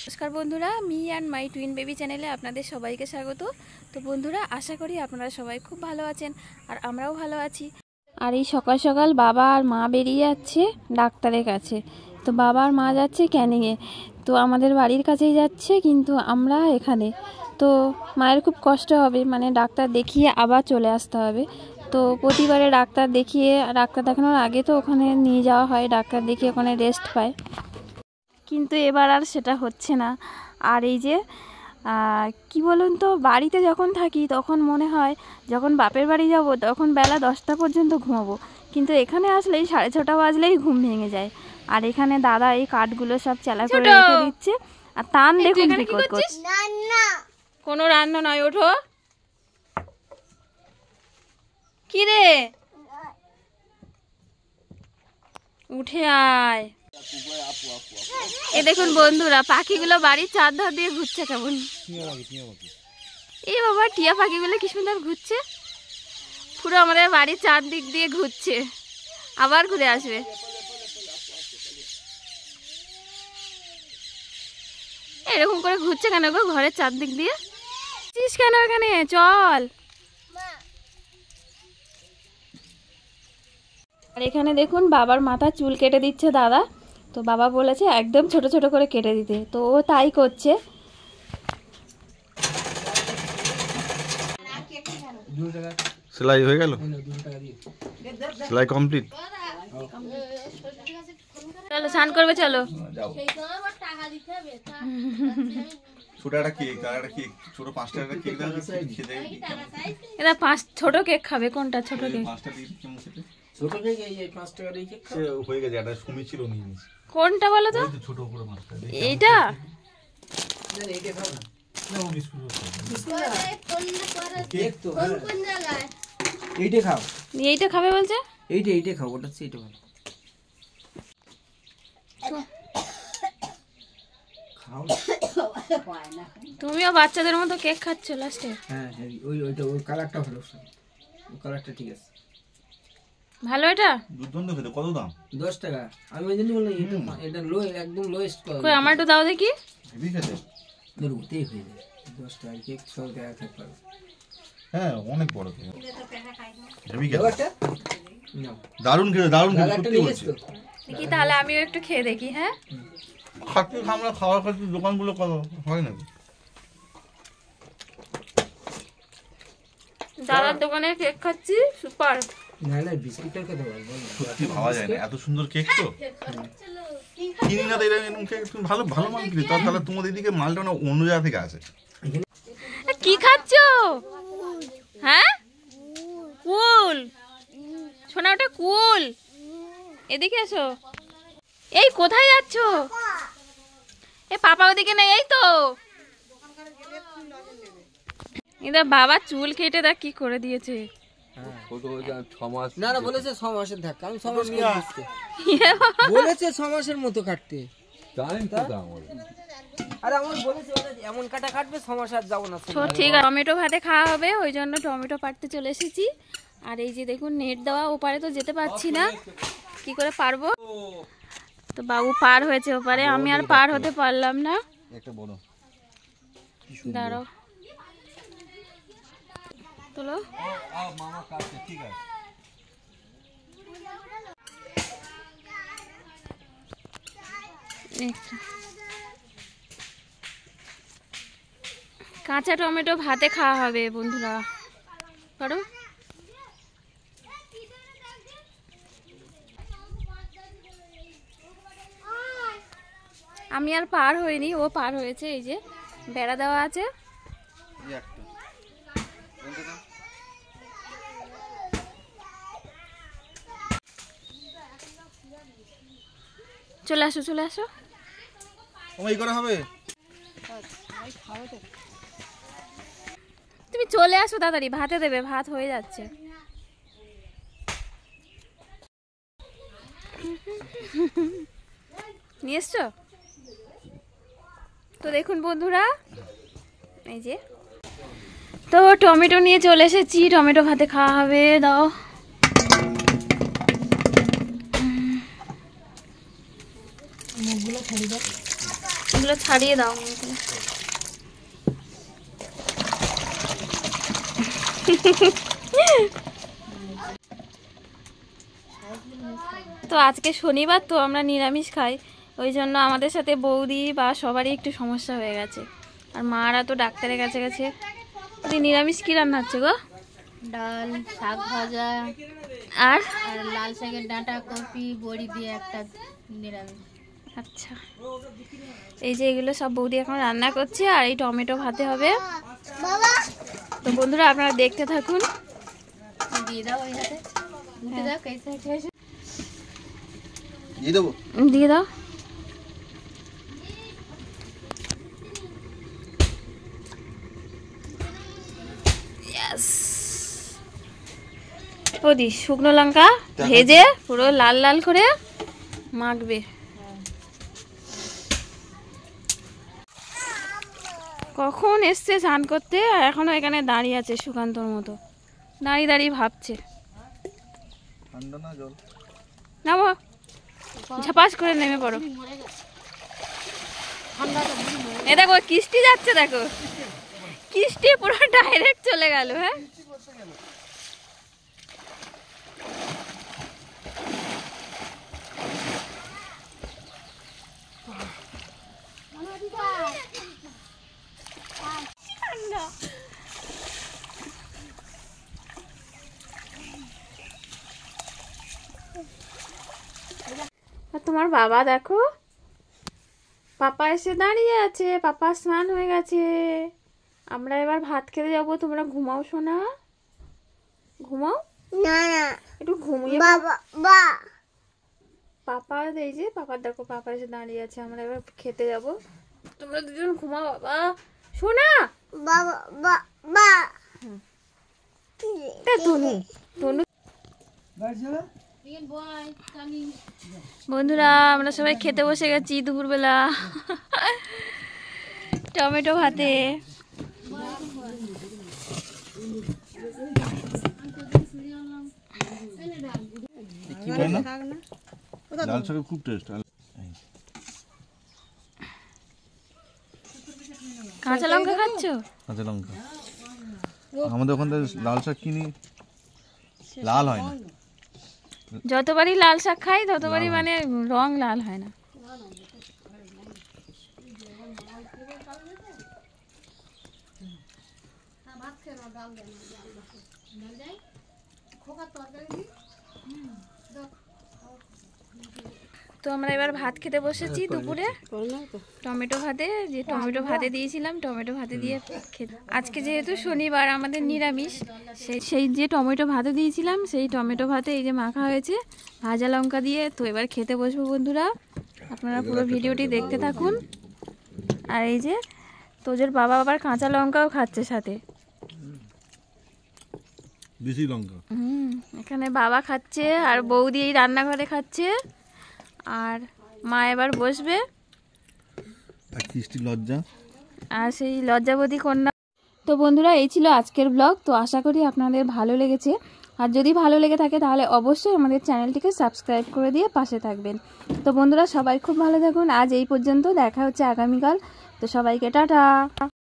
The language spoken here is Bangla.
নমস্কার বন্ধুরা, me and my twin baby চ্যানেলে আপনাদের সবাইকে স্বাগত। তো বন্ধুরা, আশা করি আপনারা সবাই খুব ভালো আছেন আর আমরাও ভালো আছি। আর এই সকাল সকাল বাবা আর মা বেরিয়ে যাচ্ছে ডাক্তারের কাছে। তো বাবা আর মা যাচ্ছে ক্যানিংয়ে, তো আমাদের বাড়ির কাছেই যাচ্ছে, কিন্তু আমরা এখানে। তো মায়ের খুব কষ্ট হবে, মানে ডাক্তার দেখিয়ে আবার চলে আসতে হবে। তো প্রতিবারে ডাক্তার দেখানোর আগে তো ওখানে নিয়ে যাওয়া হয়, ডাক্তার দেখিয়ে ওখানে রেস্ট পায়, কিন্তু এবার আর সেটা হচ্ছে না। আর এই যে কি বলুন তো, বাড়িতে যখন থাকি তখন মনে হয় যখন বাপের বাড়ি যাব তখন বেলা 10টা পর্যন্ত ঘুমাবো, কিন্তু এখানে আসলেই 6:30 বাজলেই ঘুম ভেঙে যায়। আর এখানে দাদা এই কাঠগুলো সব চেলা করে রেখে দিচ্ছে, আর তান দেখুন কি করছিস। কোনো রান্না নয়, ওঠো। কি রে, উঠে আয়। এ দেখুন বন্ধুরা, পাখিগুলো বাড়ির চারধার দিয়ে ঘুরছে কেমন। এই বাবা, টিয়া পাখিগুলো কি সুন্দর ঘুরছে, পুরো আমাদের বাড়ির চারদিক দিয়ে ঘুরছে, আবার ঘুরে আসবে। এরকম করে ঘুরছে কেন গো ঘরের চারদিক দিয়ে? কেন এখানে চল। আর এখানে দেখুন বাবার মাথা চুল কেটে দিচ্ছে দাদা। তো বাবা বলেছে একদম ছোট ছোট করে কেটে দিতে, তো ও তাই করছে। সেলাই হয়ে গেল, সেলাই কমপ্লিট। চলো স্নান করবে, চলো। এরা 5 ছোট কেক খাবে। কোনটা ছোট কেক? কোনটা বলো তো? এইটা? এইটা খাবে বলছে। এইটা খাও, ওটা সেইটা ভালো। তুমিও বাচ্চাদের মতো কেক খাচ্ছ লাস্টে। হ্যাঁ, ওইটা ওই কালারটা ভালো, ওই কালারটা ঠিক আছে, ভালো। এটা দুর্দান্ত খেতে। কত দাম? 10 টাকা। আমি ওই জন্য বললাম এটা লো, একদম লোয়েস্ট কত। কই আমার একটু দাও দেখি। হেভি খেতে, ওতেই হয়ে যায় 10 টাকা কেক, 100 টাকা খেতে পারো। হ্যাঁ অনেক বড় কেক, হেভি খেতে, একটা দারুণ খেতে, দারুণ খেতে সত্যি বলছি। দেখি তাহলে আমিও একটু খেয়ে দেখি। হ্যাঁ, খাচ্ছি, আমরা খাওয়ার খাচ্ছি, দোকানগুলো কত হয় নাকি? দাদার দোকানে কেক খাচ্ছি, সুপার। না না, বিস্কিটটা খেতে পারবো না, সত্যি ভাবা যায় না, এত সুন্দর কেক তো কিনি না। এরকম কেক তুমি ভালো ভালো মাল কিনি, তাহলে তোমাদের দিকে মালটা না অন্য জায়গা থেকে আসে। কি খাচ্ছ? হ্যাঁ, কুল শোনা, ওটা কুল। এদিকে এসো। এই কোথায় যাচ্ছ? এ পাপা ওদিকে নেই। এই তো এটা বাবা চুল কেটে দেখ কি করে দিয়েছে। না না, বলেছে 6 মাসের থাক, আমি 6 মাস করতে বলেছে, 6 মাসের মতো কাটতে। আরে আমার বলেছে এমন কাটা কাটবে 6 মাস আর যাবো না। ঠিক আছে, টমেটো ভাতে খাওয়া হবে, ওই জন্য টমেটো পাড়তে চলে এসেছি। আর এই যে দেখুন নেট দেওয়া, ওপারে তো যেতে পারছি না, কি করে পারবো। তো বাবু পার হয়েছে ওপারে, আমি আর পার হতে পারলাম না। দাঁড়াও, তোলো। কাঁচা টমেটো ভাতে খাওয়া হবে বন্ধুরা, পারো। আমি আর পার হইনি, ও পার হয়েছে। এই যে বেড়া দেওয়া আছে। চলে আসো, চলে আসো। তুমি চলে আসো তাড়াতাড়ি, ভাতে দেবে, ভাত হয়ে যাচ্ছে। নিয়ে এসছো তো। দেখুন বন্ধুরা, এই যে তো টমেটো নিয়ে চলে এসেছি, টমেটো ভাতে খাওয়া হবে। দাও, এগুলো ছাড়িয়ে দাও মুখগুলো। তো আজকে শনিবার তো আমরা নিরামিষ খাই, ওই জন্য আমাদের সাথে বৌদি বা সবারই একটু সমস্যা হয়ে গেছে। আর মারা তো ডাক্তারের কাছে গেছে। নিরামিষ কি রান্না হচ্ছে গো? ডাল, শাক ভাজা আর আর লাল শাকের ডাঁটা, কপি, বড়ি দিয়ে একটা নিরামিষ। আচ্ছা, এই যে এগুলো সব বৌদি এখন রান্না করছে, আর এই টমেটো ভাতে হবে। তো বন্ধুরা আপনারা দেখতে থাকুন। দিয়ে দাও ওই হাতে, মুখে দাও, কেসে খেয়েছে দিয়ে দেবো। দিয়ে দাও। ওদি শুকনো লঙ্কা ভেজে পুরো লাল লাল করে মাখবে। কখন এসছে স্নান করতে, আর এখনো এখানে দাঁড়িয়ে আছে সুকান্তর মতো, দাঁড়িয়ে দাঁড়িয়ে ভাবছে। ঠান্ডা না জল? নামো, ঝাপাস করে নেমে পড়ো। এ দেখো কিস্তি যাচ্ছে, দেখো কিস্তি পুরো ডাইরেক্ট চলে গেল। হ্যাঁ, তোমার বাবা দেখো, পাপা এসে দাঁড়িয়ে আছে, পাপা স্নান হয়ে গেছে। আমরা এবার ভাত খেতে যাবো, তোমরা ঘুমাও শোনা, ঘুমাও না না একটু ঘুমিয়ে। বাবা পাপা এই যে পাপার দেখো, পাপা এসে দাঁড়িয়ে আছে, আমরা এবার খেতে যাবো। তোমরা দুজন ঘুমাও বাবা শোনা। বাবা বাবা তনু তনু বন্ধুরা আমরা সবাই খেতে বসে গেছি দুপুরবেলা টমেটো ভাতে। লাল শাকের খুব টেস্ট। কাঁচা লঙ্কা খাচ্ছ? কাঁচা লঙ্কা আমাদের ওখান থেকে লাল শাক কিনি, লাল হয় না। যতবারই লাল শাক খাই ততবারই মানে রং লাল হয় না। তো আমরা এবার ভাত খেতে বসেছি দুপুরে, টমেটো ভাতে। যে টমেটো ভাতে দিয়েছিলাম, টমেটো ভাতে দিয়ে খেতে। আজকে যেহেতু শনিবার আমাদের নিরামিষ, সেই যে টমেটো ভাতে দিয়েছিলাম সেই টমেটো ভাতে এই যে মাখা হয়েছে ভাজা লঙ্কা দিয়ে। তো এবার খেতে বসবো বন্ধুরা, আপনারা পুরো ভিডিওটি দেখতে থাকুন। আর এই যে তোজোর বাবা আবার কাঁচা লঙ্কাও খাচ্ছে সাথে, বেশি লঙ্কা। এখানে বাবা খাচ্ছে আর বৌদি এই রান্নাঘরে খাচ্ছে, আর মা এবার বসবে। আর কৃষ্টি লজ্জা, আর সেই লজ্জাবতী কন্যা। তো বন্ধুরা এই ছিল আজকের ব্লগ। তো আশা করি আপনাদের ভালো লেগেছে, আর যদি ভালো লেগে থাকে তাহলে অবশ্যই আমাদের চ্যানেলটিকে সাবস্ক্রাইব করে দিয়ে পাশে থাকবেন। তো বন্ধুরা সবাই খুব ভালো থাকুন। আজ এই পর্যন্ত, দেখা হচ্ছে আগামীকাল। তো সবাইকে টাটা।